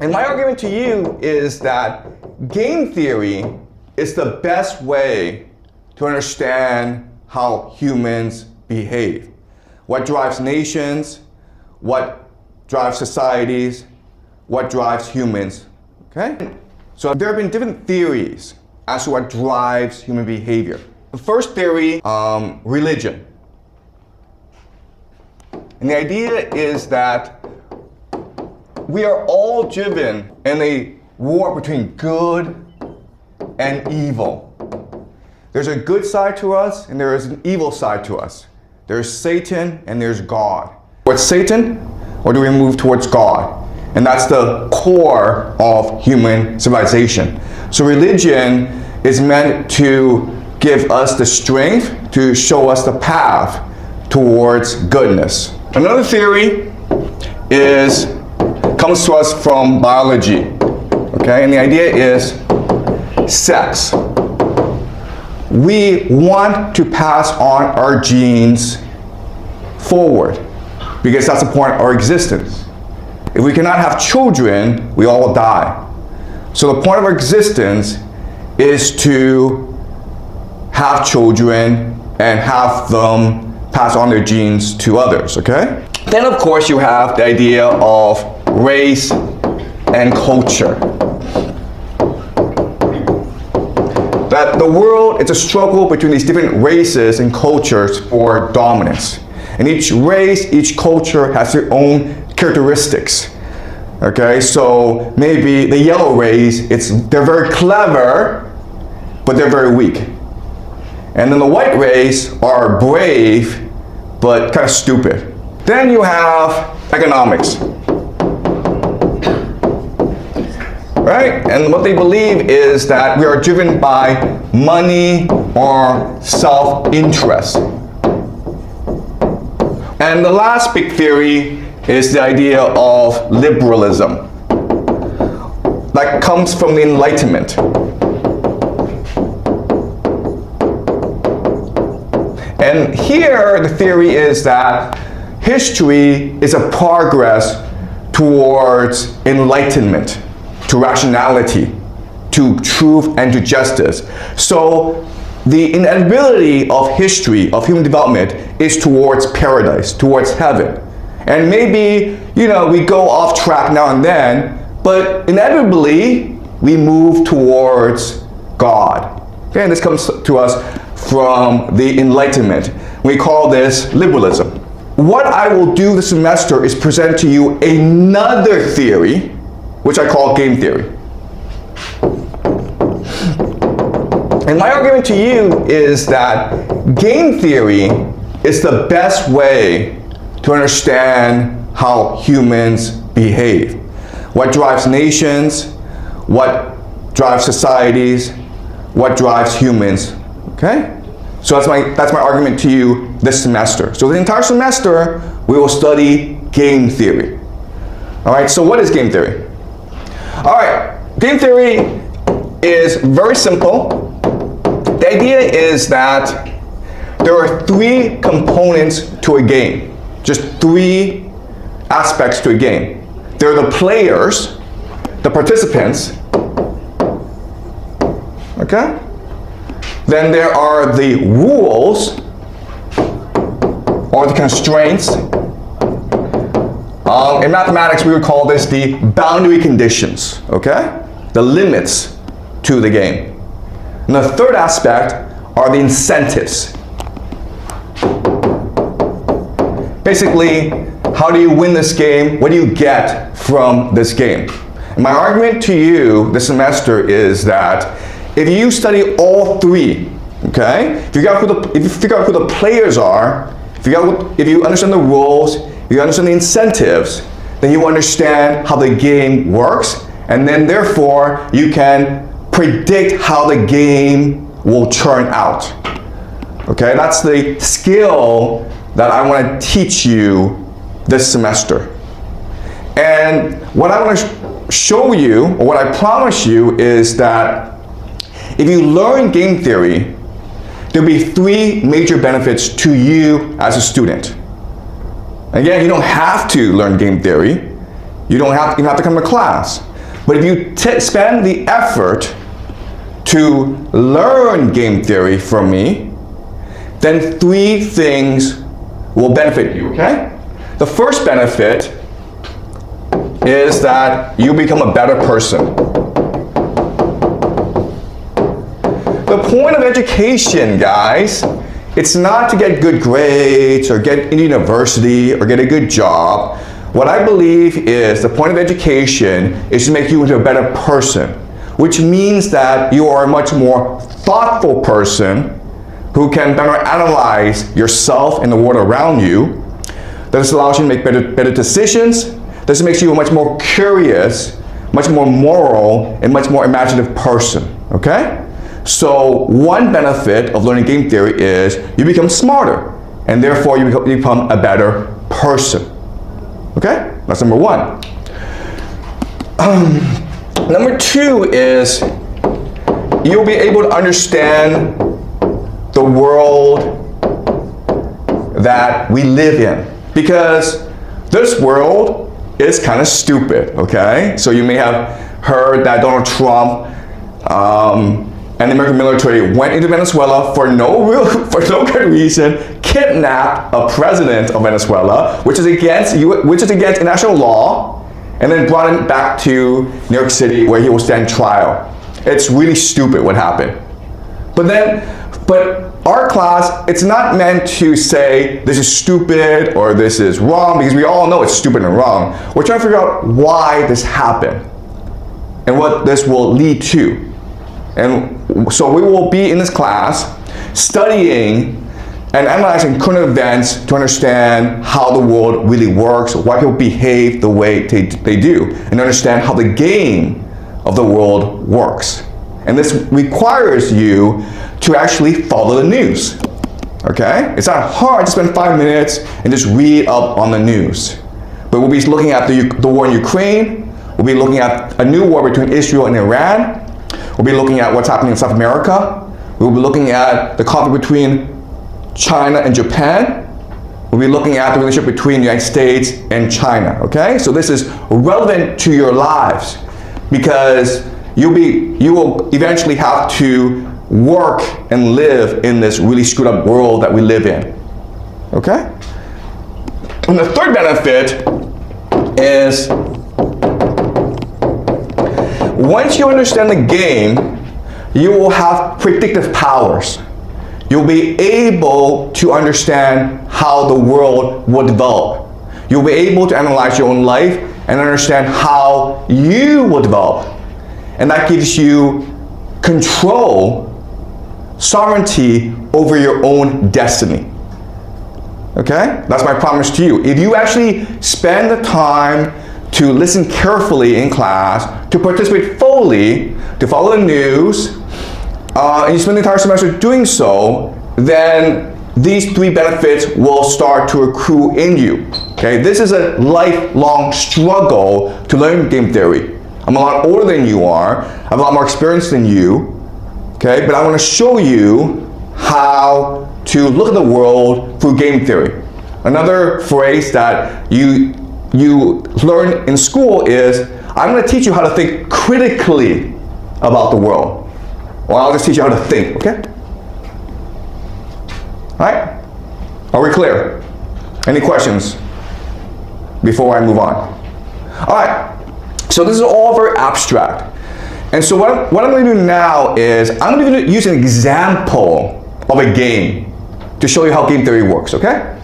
And my argument to you is that game theory is the best way to understand how humans behave. What drives nations, what drives societies, what drives humans, okay? So there have been different theories as to what drives human behavior. The first theory, religion. And the idea is that we are all driven in a war between good and evil. There's a good side to us and there is an evil side to us. There's Satan and there's God. Towards Satan, or do we move towards God? And that's the core of human civilization. So religion is meant to give us the strength to show us the path towards goodness. Another theory comes to us from biology, okay? And the idea is sex. We want to pass on our genes forward because that's the point of our existence. If we cannot have children, we all will die. So the point of our existence is to have children and have them pass on their genes to others, okay? Then of course you have the idea of race and culture. That the world is a struggle between these different races and cultures for dominance. And each race, each culture has their own characteristics. Okay, so maybe the yellow race, they're very clever, but they're very weak. And then the white race are brave, but kind of stupid. Then you have economics. Right? And what they believe is that we are driven by money or self-interest. And the last big theory is the idea of liberalism. That comes from the Enlightenment. And here the theory is that history is a progress towards enlightenment, to rationality, to truth and to justice. So the inevitability of history, of human development, is towards paradise, towards heaven. And maybe, we go off track now and then, but inevitably, we move towards God. Okay, and this comes to us from the Enlightenment. We call this liberalism. What I will do this semester is present to you another theory, which I call game theory. And my argument to you is that game theory is the best way to understand how humans behave. What drives nations, what drives societies, what drives humans, okay? So that's my argument to you this semester. So the entire semester, we will study game theory. All right, so what is game theory? All right, game theory is very simple. The idea is that there are three components to a game. Just three aspects to a game. There are the players, the participants, okay? Then there are the rules, or the constraints. In mathematics, we would call this the boundary conditions, okay? The limits to the game. And the third aspect are the incentives. Basically, how do you win this game? What do you get from this game? And my argument to you this semester is that if you study all three, okay? If you figure out who the players are, if you understand the rules, if you understand the incentives, then you understand how the game works, and then therefore you can predict how the game will turn out. Okay, that's the skill that I want to teach you this semester. And what I want to show you, or what I promise you, is that if you learn game theory, there'll be three major benefits to you as a student. Again, you don't have to learn game theory. You don't have to come to class. But if you spend the effort to learn game theory from me, then 3 things will benefit you, okay? The first benefit is that you become a better person. The point of education, guys, it's not to get good grades or get into university or get a good job. What I believe is the point of education is to make you into a better person, which means that you are a much more thoughtful person who can better analyze yourself and the world around you. This allows you to make better decisions. This makes you a much more curious, much more moral, and much more imaginative person, okay? So one benefit of learning game theory is you become smarter, and therefore you become a better person. Okay? That's number 1. Number 2 is you'll be able to understand the world that we live in. Because this world is kind of stupid, okay? So you may have heard that Donald Trump and the American military went into Venezuela for no good reason, kidnapped a president of Venezuela, which is against international law, and then brought him back to New York City where he will stand trial. It's really stupid what happened. But our class, it's not meant to say this is stupid or this is wrong, because we all know it's stupid and wrong. We're trying to figure out why this happened and what this will lead to. And so we will be in this class studying and analyzing current events to understand how the world really works, why people behave the way they do, and understand how the game of the world works. And this requires you to actually follow the news, okay? It's not hard to spend 5 minutes and just read up on the news. But we'll be looking at the war in Ukraine, we'll be looking at a new war between Israel and Iran, we'll be looking at what's happening in South America, we'll be looking at the conflict between China and Japan, we'll be looking at the relationship between the United States and China, okay? So this is relevant to your lives because you will eventually have to work and live in this really screwed up world that we live in, okay? And the third benefit is once you understand the game, you will have predictive powers. You'll be able to understand how the world will develop. You'll be able to analyze your own life and understand how you will develop. And that gives you control, sovereignty over your own destiny. Okay? That's my promise to you. If you actually spend the time to listen carefully in class, to participate fully, to follow the news, and you spend the entire semester doing so, then these 3 benefits will start to accrue in you. Okay? This is a lifelong struggle to learn game theory. I'm a lot older than you are, I have a lot more experience than you, okay? But I want to show you how to look at the world through game theory. Another phrase that you learn in school is, I'm going to teach you how to think critically about the world. Or I'll just teach you how to think, okay? Alright? Are we clear? Any questions before I move on? Alright, so this is all very abstract. And so what I'm going to do now is, I'm going to use an example of a game to show you how game theory works, okay?